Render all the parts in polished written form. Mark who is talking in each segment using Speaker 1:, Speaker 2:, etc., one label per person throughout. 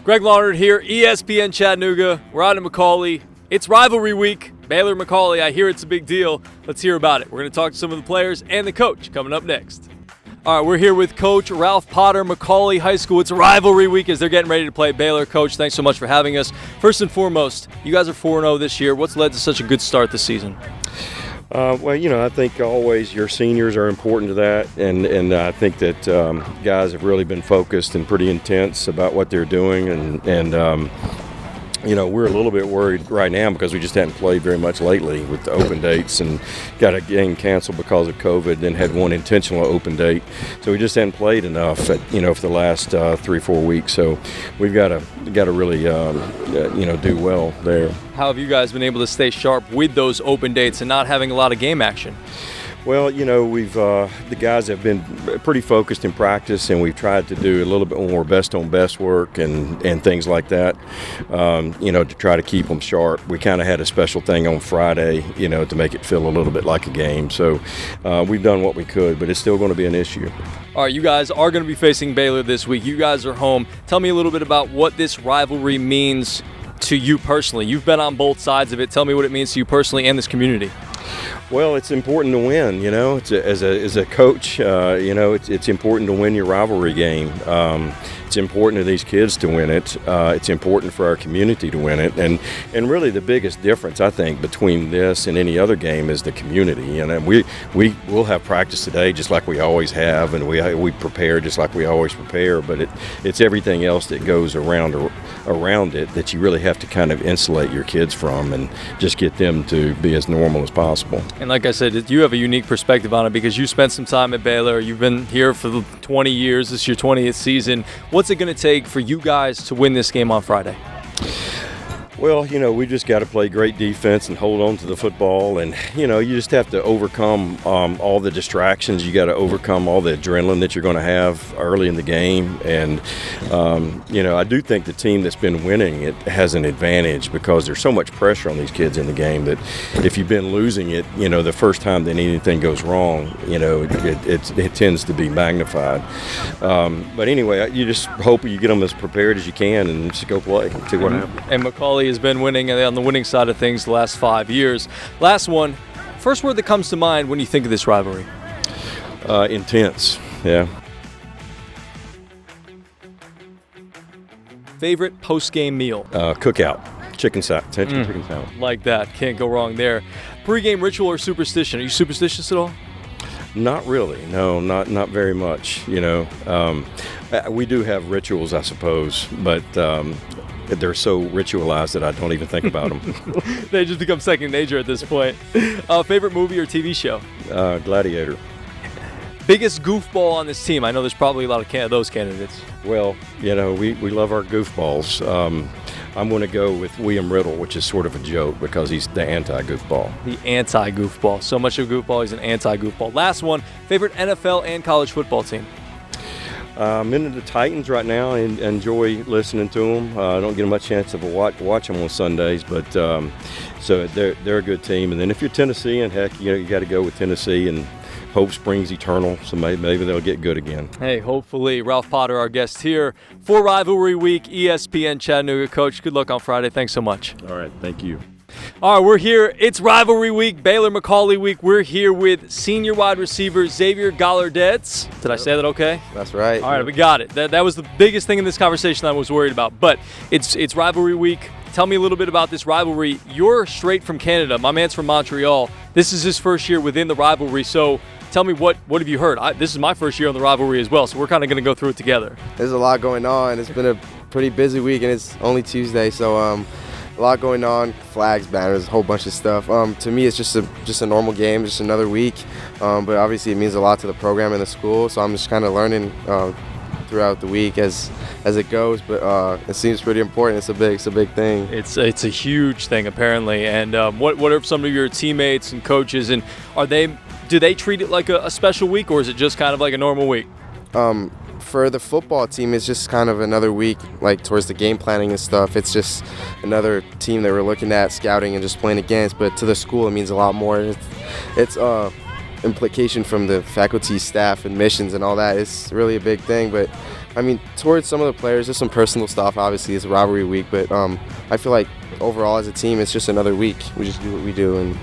Speaker 1: Greg Larnerd here, ESPN Chattanooga. We're out in McCallie. It's rivalry week. Baylor McCallie, I hear it's a big deal. Let's hear about it. We're going to talk to some of the players and the coach coming up next. All right, we're here with Coach Ralph Potter, McCallie High School. It's rivalry week as they're getting ready to play Baylor. Coach, thanks so much for having us. First and foremost, you guys are 4-0 this year. What's led to such a good start this season?
Speaker 2: I think always your seniors are important to that, and I think that guys have really been focused and pretty intense about what they're doing, and we're a little bit worried right now because we just haven't played very much lately with the open dates and got a game canceled because of COVID, then had one intentional open date. So we just hadn't played enough for the last 3-4 weeks. So we've got to really do well there.
Speaker 1: How have you guys been able to stay sharp with those open dates and not having a lot of game action?
Speaker 2: Well, we've the guys have been pretty focused in practice, and we've tried to do a little bit more best-on-best work and things like that, to try to keep them sharp. We kind of had a special thing on Friday, to make it feel a little bit like a game. So we've done what we could, but it's still going to be an issue.
Speaker 1: All right, you guys are going to be facing Baylor this week. You guys are home. Tell me a little bit about what this rivalry means to you personally. You've been on both sides of it. Tell me what it means to you personally and this community.
Speaker 2: Well, it's important to win, as a coach, it's important to win your rivalry game. It's important to these kids to win it. It's important for our community to win it. And really the biggest difference, I think, between this and any other game is the community. We'll have practice today just like we always have, and we prepare just like we always prepare, but it's everything else that goes around it that you really have to kind of insulate your kids from and just get them to be as normal as possible.
Speaker 1: And like I said, you have a unique perspective on it because you spent some time at Baylor. You've been here for 20 years. This is your 20th season. What's it going to take for you guys to win this game on Friday?
Speaker 2: Well, we just got to play great defense and hold on to the football. And, you just have to overcome all the distractions. You got to overcome all the adrenaline that you're going to have early in the game. And, I do think the team that's been winning it has an advantage because there's so much pressure on these kids in the game that if you've been losing it, the first time that anything goes wrong, it tends to be magnified. But anyway, you just hope you get them as prepared as you can and just go play and see what happens.
Speaker 1: And McCallie has been winning on the winning side of things the last 5 years. Last one, first word that comes to mind when you think of this rivalry?
Speaker 2: Intense, yeah.
Speaker 1: Favorite post-game meal?
Speaker 2: Cookout, chicken salad.
Speaker 1: Like that, can't go wrong there. Pre-game ritual or superstition? Are you superstitious at all?
Speaker 2: Not really, no, not very much. We do have rituals, I suppose, but they're so ritualized that I don't even think about them.
Speaker 1: They just become second nature at this point. Favorite movie or TV show?
Speaker 2: Gladiator.
Speaker 1: Biggest goofball on this team? I know there's probably a lot of those candidates.
Speaker 2: Well, we love our goofballs. I'm going to go with William Riddle, which is sort of a joke because he's the anti-goofball.
Speaker 1: The anti-goofball. So much of a goofball, he's an anti-goofball. Last one, favorite NFL and college football team?
Speaker 2: I'm into the Titans right now and enjoy listening to them. I don't get much chance to watch them on Sundays, but so they're a good team. And then if you're Tennessee, and heck, you got to go with Tennessee, and hope springs eternal, so maybe they'll get good again.
Speaker 1: Hey, hopefully. Ralph Potter, our guest here for Rivalry Week, ESPN Chattanooga. Coach, good luck on Friday. Thanks so much.
Speaker 2: All right, thank you.
Speaker 1: All right, we're here. It's Rivalry Week, Baylor McCallie Week. We're here with senior wide receiver Xavier Gallard. Did I say that okay?
Speaker 3: That's right.
Speaker 1: All right, we got it. That was the biggest thing in this conversation I was worried about. But it's Rivalry Week. Tell me a little bit about this rivalry. You're straight from Canada. My man's from Montreal. This is his first year within the rivalry. So tell me, what have you heard? This is my first year on the rivalry as well, so we're kind of going to go through it together.
Speaker 3: There's a lot going on. It's been a pretty busy week, and it's only Tuesday, so a lot going on. Flags, banners, a whole bunch of stuff. To me, it's just a normal game, just another week. But obviously, it means a lot to the program and the school, so I'm just kind of learning throughout the week as it goes. But it seems pretty important. It's a big thing.
Speaker 1: It's a huge thing apparently. And what are some of your teammates and coaches, and do they treat it like a special week, or is it just kind of like a normal week?
Speaker 3: For the football team, it's just kind of another week, like towards the game planning and stuff. It's just another team that we're looking at, scouting and just playing against. But to the school, it means a lot more. It's implication from the faculty, staff, admissions, and all that. It's really a big thing. But I mean, towards some of the players, there's some personal stuff. Obviously, it's a rivalry week, but I feel like overall as a team, it's just another week. We just do what we do, and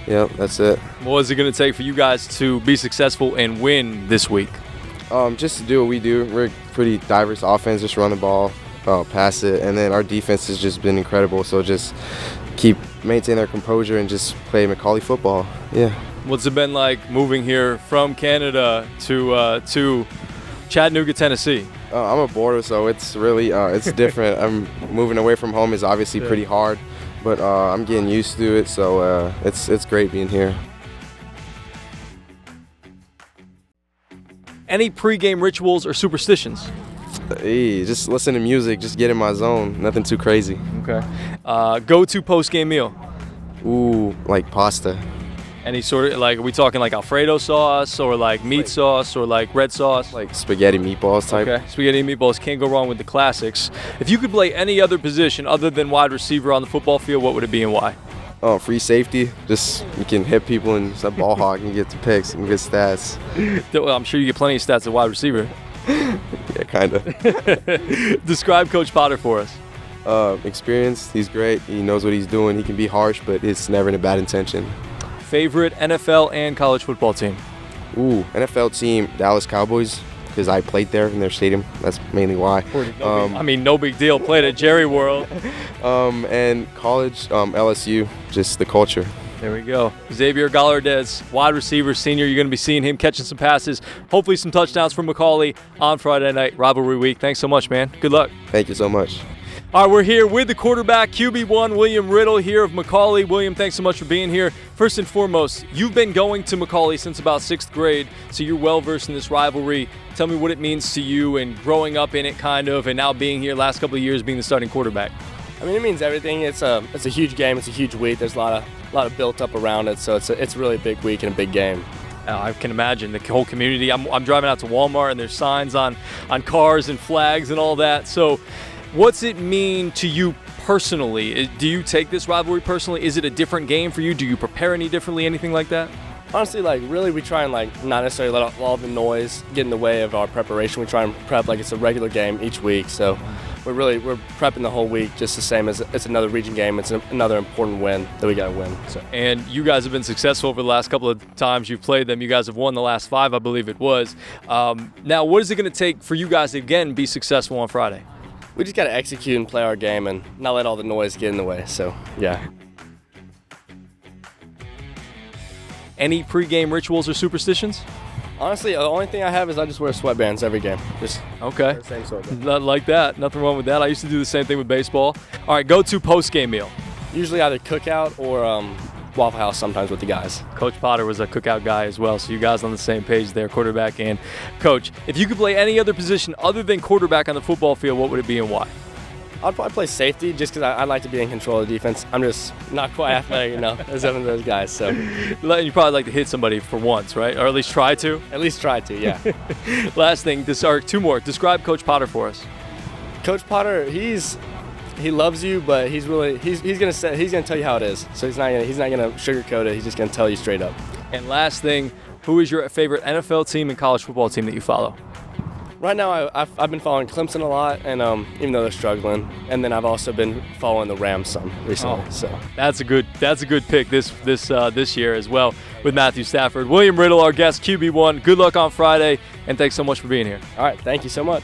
Speaker 3: yeah, that's it.
Speaker 1: What is it going to take for you guys to be successful and win this week?
Speaker 3: Just to do what we do. We're a pretty diverse offense. Just run the ball, pass it, and then our defense has just been incredible. So just maintain their composure and just play McCallie football. Yeah.
Speaker 1: What's it been like moving here from Canada to Chattanooga, Tennessee?
Speaker 3: I'm a boarder, so it's really it's different. I'm moving away from home is obviously pretty hard, but I'm getting used to it. So it's great being here.
Speaker 1: Any pregame rituals or superstitions?
Speaker 3: Hey, just listen to music, just get in my zone. Nothing too crazy.
Speaker 1: Okay. Go-to post-game meal?
Speaker 3: Ooh, like pasta.
Speaker 1: Any sort of, like, are we talking like Alfredo sauce or like meat sauce or like red sauce?
Speaker 3: Like spaghetti meatballs type.
Speaker 1: Okay, spaghetti and meatballs, can't go wrong with the classics. If you could play any other position other than wide receiver on the football field, what would it be and why?
Speaker 3: Oh, free safety. Just you can hit people and just a ball hawk and get the picks and get stats.
Speaker 1: Well, I'm sure you get plenty of stats at wide receiver.
Speaker 3: Yeah, kind of.
Speaker 1: Describe Coach Potter for us.
Speaker 3: Experienced. He's great. He knows what he's doing. He can be harsh, but it's never in a bad intention.
Speaker 1: Favorite NFL and college football team?
Speaker 3: Ooh, NFL team, Dallas Cowboys, because I played there in their stadium. That's mainly why.
Speaker 1: No big deal. Played at Jerry World.
Speaker 3: And college, LSU, just the culture.
Speaker 1: There we go. Xavier Gallard, wide receiver, senior. You're going to be seeing him catching some passes, hopefully some touchdowns from McCallie on Friday night, rivalry week. Thanks so much, man. Good luck.
Speaker 3: Thank you so much.
Speaker 1: All right, we're here with the quarterback, QB1, William Riddle here of McCallie. William, thanks so much for being here. First and foremost, you've been going to McCallie since about 6th grade, so you're well-versed in this rivalry. Tell me what it means to you and growing up in it, kind of, and now being here last couple of years being the starting quarterback.
Speaker 4: I mean, it means everything. It's a huge game. It's a huge week. There's a lot of built up around it, so it's really a big week and a big game.
Speaker 1: I can imagine the whole community. I'm driving out to Walmart and there's signs on cars and flags and all that. So what's it mean to you personally? Do you take this rivalry personally? Is it a different game for you? Do you prepare any differently, anything like that?
Speaker 4: Honestly, really we try and not necessarily let all the noise get in the way of our preparation. We try and prep like it's a regular game each week. So we're prepping the whole week just the same as it's another region game. It's another important win that we got to win. So.
Speaker 1: And you guys have been successful over the last couple of times you've played them. You guys have won the last 5, I believe it was. Now, what is it going to take for you guys to, again, be successful on Friday?
Speaker 4: We just got to execute and play our game and not let all the noise get in the way. So, yeah.
Speaker 1: Any pregame rituals or superstitions?
Speaker 4: Honestly, the only thing I have is I just wear sweatbands every game. Just
Speaker 1: okay.
Speaker 4: Same sweatband.
Speaker 1: Not like that. Nothing wrong with that. I used to do the same thing with baseball. All right, go-to post-game meal.
Speaker 4: Usually either cookout or Waffle House sometimes with the guys.
Speaker 1: Coach Potter was a cookout guy as well, so you guys on the same page there, quarterback and coach. If you could play any other position other than quarterback on the football field, what would it be and why?
Speaker 4: I'd probably play safety just because I like to be in control of the defense. I'm just not quite athletic, as some of those guys. So
Speaker 1: you probably like to hit somebody for once, right? Or at least try to?
Speaker 4: At least try to, yeah.
Speaker 1: Last thing, 2 more. Describe Coach Potter for us.
Speaker 4: Coach Potter, he loves you, but he's gonna tell you how it is. So he's not gonna sugarcoat it. He's just gonna tell you straight up.
Speaker 1: And last thing, who is your favorite NFL team and college football team that you follow?
Speaker 4: Right now, I've been following Clemson a lot, and even though they're struggling, and then I've also been following the Rams some recently. So
Speaker 1: that's a good pick this year as well with Matthew Stafford. William Riddle, our guest QB1. Good luck on Friday, and thanks so much for being here.
Speaker 4: All right, thank you so much.